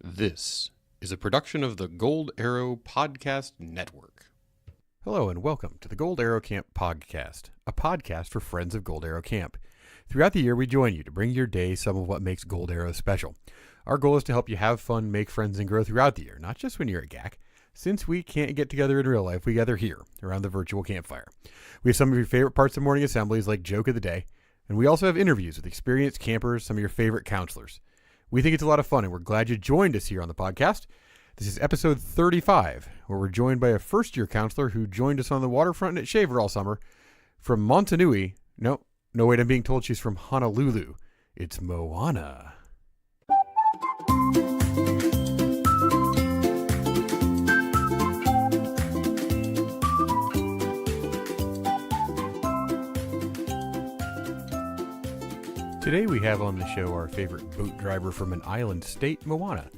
This is a production of the Gold Arrow Podcast Network. Hello and welcome to the Gold Arrow Camp Podcast, a podcast for friends of Gold Arrow Camp. Throughout the year, we join you to bring your day some of what makes Gold Arrow special. Our goal is to help you have fun, make friends, and grow throughout the year, not just when you're at GAC. Since we can't get together in real life, we gather here around the virtual campfire. We have some of your favorite parts of morning assemblies like Joke of the Day, and we also have interviews with experienced campers, some of your favorite counselors. We think it's a lot of fun, and we're glad you joined us here on the podcast. This is episode 35, where we're joined by a first-year counselor who joined us on the waterfront at Shaver all summer. From Montanui, no wait, I'm being told she's from Honolulu. It's Moana. Today we have on the show our favorite boat driver from an island state, Moana.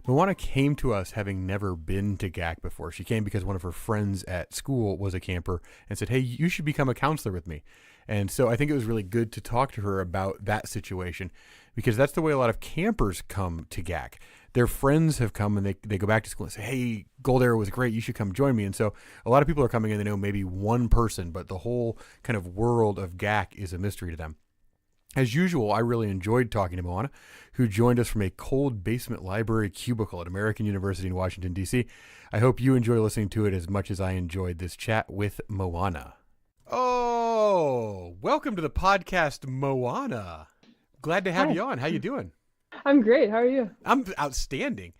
Moana came to us having never been to GAC before. She came because one of her friends at school was a camper and said, hey, you should become a counselor with me. And so I think it was really good to talk to her about that situation, because that's the way a lot of campers come to GAC. Their friends have come and they go back to school and say, hey, Gold Arrow was great. You should come join me. And so a lot of people are coming in, they know maybe one person, but the whole kind of world of GAC is a mystery to them. As usual, I really enjoyed talking to Moana, who joined us from a cold basement library cubicle at American University in Washington, D.C. I hope you enjoy listening to it as much as I enjoyed this chat with Moana. Oh, welcome to the podcast, Moana. Glad to have you on. How you doing? I'm great. How are you? I'm outstanding.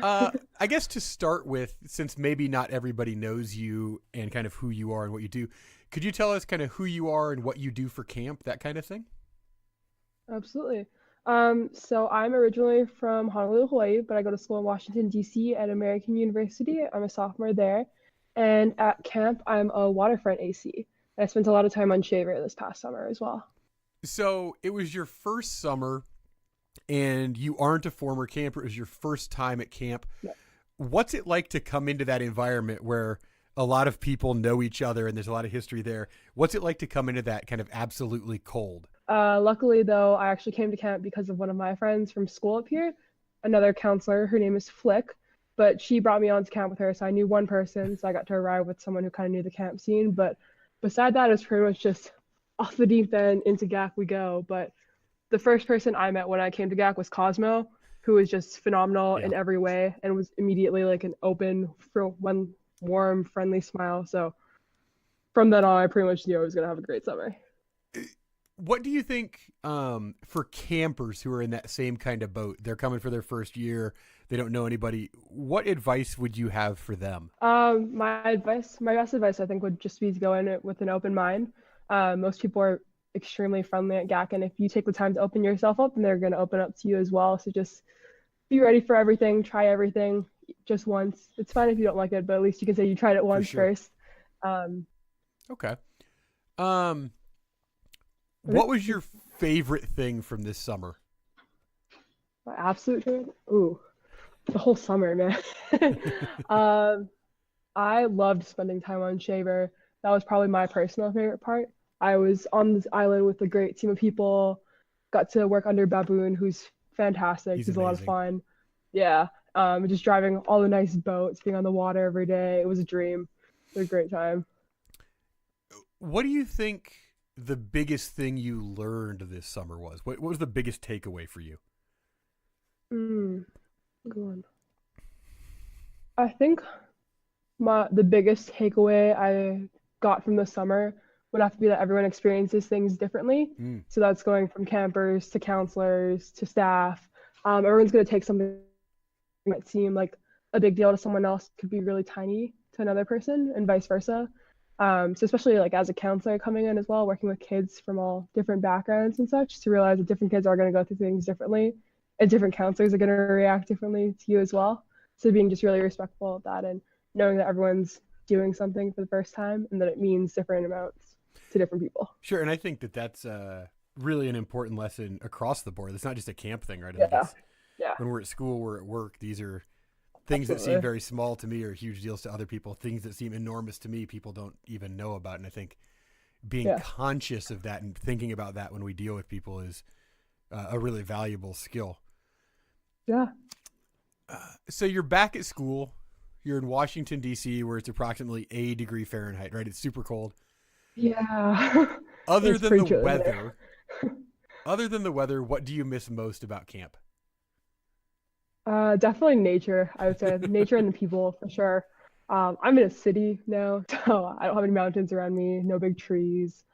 I guess to start with, since maybe not everybody knows you and kind of who you are and what you do, could you tell us kind of who you are and what you do for camp, that kind of thing? Absolutely. So I'm originally from Honolulu, Hawaii, but I go to school in Washington, D.C. at American University. I'm a sophomore there. And at camp, I'm a waterfront AC. I spent a lot of time on Shaver this past summer as well. So it was your first summer and you aren't a former camper. It was your first time at camp. Yeah. What's it like to come into that environment where a lot of people know each other and there's a lot of history there? What's it like to come into that kind of absolutely cold? Luckily, though, I actually came to camp because of one of my friends from school up here, another counselor. Her name is Flick, but she brought me on to camp with her, so I knew one person, so I got to arrive with someone who kind of knew the camp scene. But beside that, it's pretty much just off the deep end into GAC we go. But the first person I met when I came to GAC was Cosmo, who was just phenomenal in every way and was immediately like an open, warm, friendly smile. So from then on, I pretty much knew I was going to have a great summer. What do you think for campers who are in that same kind of boat? They're coming for their first year. They don't know anybody. What advice would you have for them? My best advice, I think, would just be to go in it with an open mind. Most people are extremely friendly at GAC, and if you take the time to open yourself up, then they're going to open up to you as well. So just be ready for everything. Try everything just once. It's fine if you don't like it, but at least you can say you tried it once first. Okay. What was your favorite thing from this summer? My absolute favorite? Ooh, the whole summer, man. I loved spending time on Shaver. That was probably my personal favorite part. I was on this island with a great team of people, got to work under Baboon, who's fantastic. He's a lot of fun. Yeah. Just driving all the nice boats, being on the water every day. It was a dream. It was a great time. What do you think the biggest thing you learned this summer was? What was the biggest takeaway for you? Good one. I think the biggest takeaway I got from the summer would have to be that everyone experiences things differently. So that's going from campers to counselors to staff. Everyone's going to take something that might seem like a big deal to someone else could be really tiny to another person, and vice versa. So especially like as a counselor coming in as well, working with kids from all different backgrounds and such, to realize that different kids are going to go through things differently and different counselors are going to react differently to you as well. So being just really respectful of that and knowing that everyone's doing something for the first time and that it means different amounts to different people. Sure. And I think that that's really an important lesson across the board. It's not just a camp thing, right? Yeah. When we're at school, we're at work, these are things that seem very small to me are huge deals to other people. Things that seem enormous to me, people don't even know about. And I think being conscious of that and thinking about that when we deal with people is a really valuable skill. Yeah. So you're back at school. You're in Washington, D.C., where it's approximately 80 degrees Fahrenheit, right? It's super cold. Yeah. Other It's than the pretty chilly weather, there. what do you miss most about camp? Definitely nature, I would say. Nature and the people for sure. I'm in a city now, so I don't have any mountains around me, no big trees.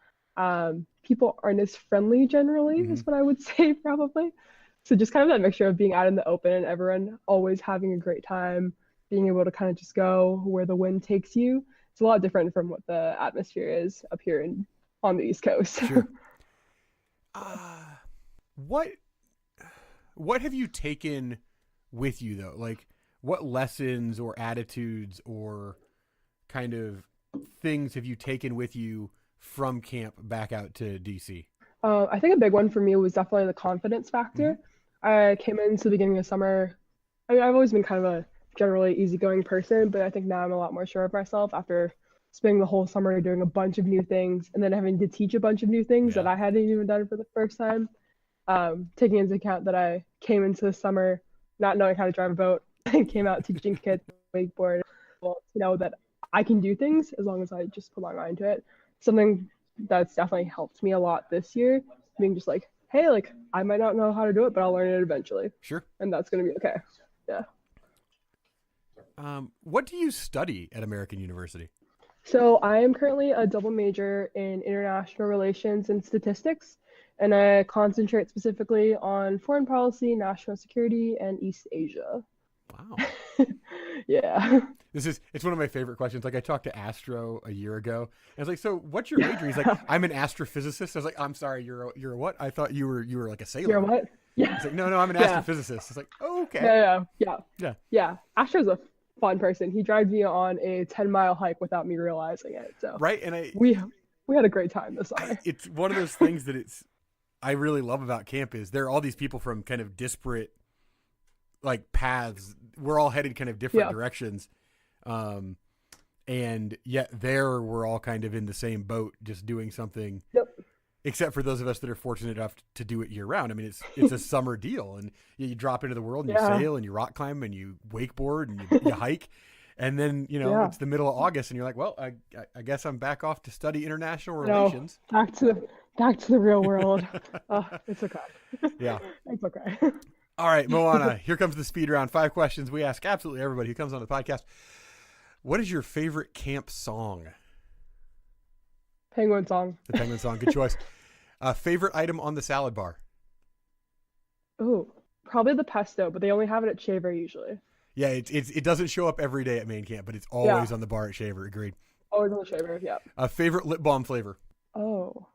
People aren't as friendly generally, Hmm. is what I would say probably. So just kind of that mixture of being out in the open and everyone always having a great time, being able to kind of just go where the wind takes you. It's a lot different from what the atmosphere is up here on the East Coast. Sure. Uh, what what have you taken with you though? Like what lessons or attitudes or kind of things have you taken with you from camp back out to DC? I think a big one for me was definitely the confidence Hmm. factor. I came into the beginning of summer. I mean, I've always been kind of a generally easygoing person, but I think now I'm a lot more sure of myself after spending the whole summer doing a bunch of new things and then having to teach a bunch of new things that Yeah. I hadn't even done for the first time. Taking into account that I came into the summer not knowing how to drive a boat and came out teaching kids wakeboard, well, to know that I can do things as long as I just put my mind to it. Something that's definitely helped me a lot this year, being just like, hey, like I might not know how to do it, but I'll learn it eventually, Sure. and that's gonna be okay. Yeah. What do you study at American University? So I am currently a double major in international relations and statistics, and I concentrate specifically on foreign policy, national security, and East Asia. Wow. Yeah. It's one of my favorite questions. Like I talked to Astro a year ago, and I was like, "So, what's your major?" He's like, Yeah. "I'm an astrophysicist." I was like, "I'm sorry, you're a what? I thought you were like a You're sailor." what? Yeah. He's like, "No, I'm an Yeah. astrophysicist." It's like, "Oh, okay, Yeah. Yeah. yeah, Yeah. Astro's a fun person. He dragged me on a 10-mile hike without me realizing it. So right." And I, we we had a great time this I, summer. it's one of those things that I really love about camp is there are all these people from kind of disparate like paths. We're all headed kind of different Yeah. directions, um, and yet there we're all kind of in the same boat, just doing something Yep. except for those of us that are fortunate enough to do it year round. I mean, it's a summer deal, and you drop into the world and you Yeah. sail and you rock climb and you wakeboard and you hike, and then Yeah. it's the middle of August and you're like, well, I guess I'm back off to study international No. relations. Back to the real world. It's okay. Yeah. It's okay. All right, Moana. Here comes the speed round. 5 questions we ask absolutely everybody who comes on the podcast. What is your favorite camp song? Penguin song. The Penguin song. Good choice. Favorite item on the salad bar? Ooh, probably the pesto, but they only have it at Shaver usually. Yeah, it doesn't show up every day at main camp, but it's Yeah, always on the bar at Shaver. Agreed. always on the Shaver. Yeah. Favorite lip balm flavor? Oh,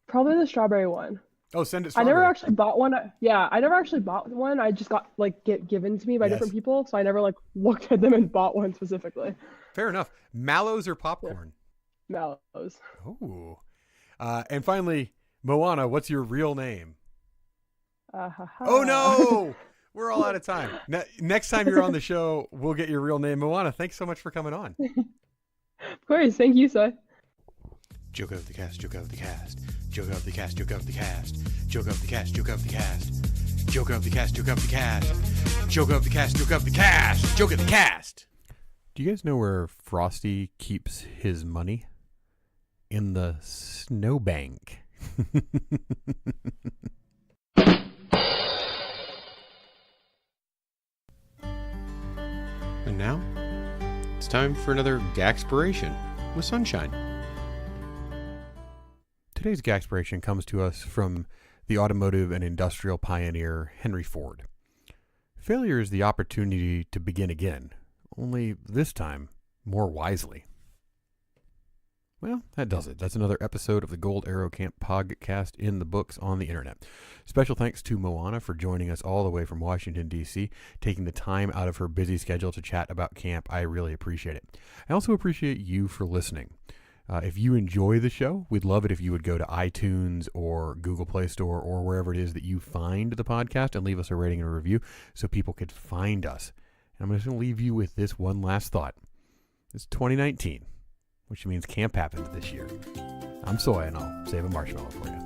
probably the strawberry one. Oh, send it I never strawberry. actually bought one. Yeah, I never actually bought one. I just got like given to me by different Yes, people, so I never like looked at them and bought one specifically. fair enough. Mallows or Yeah, popcorn? mallows. Oh. And finally, Moana, what's your real name? Ha Oh ha. no, we're all out of time. Next time you're on the show, we'll get your real name. Moana, thanks so much for coming on. Of course, thank you, sir. Joke of the cast, joke of the cast, joke of the cast, joke of the cast, joke of the cast, joke of the cast, joke of the cast, joke of the cast, joke of the cast, joke of the cast, joke of the cast. Do you guys know where Frosty keeps his money? In the snowbank. And now, it's time for another Gaxpiration with Sunshine. Today's Gaxpiration comes to us from the automotive and industrial pioneer Henry Ford. Failure is the opportunity to begin again, only this time more wisely. Well, that does it. That's another episode of the Gold Arrow Camp Pog Cast in the books on the internet. Special thanks to Moana for joining us all the way from Washington, D.C., taking the time out of her busy schedule to chat about camp. I really appreciate it. I also appreciate you for listening. If you enjoy the show, we'd love it if you would go to iTunes or Google Play Store or wherever it is that you find the podcast and leave us a rating and a review so people could find us. And I'm just going to leave you with this one last thought. It's 2019. Which means camp happens this year. I'm Soy, and I'll save a marshmallow for you.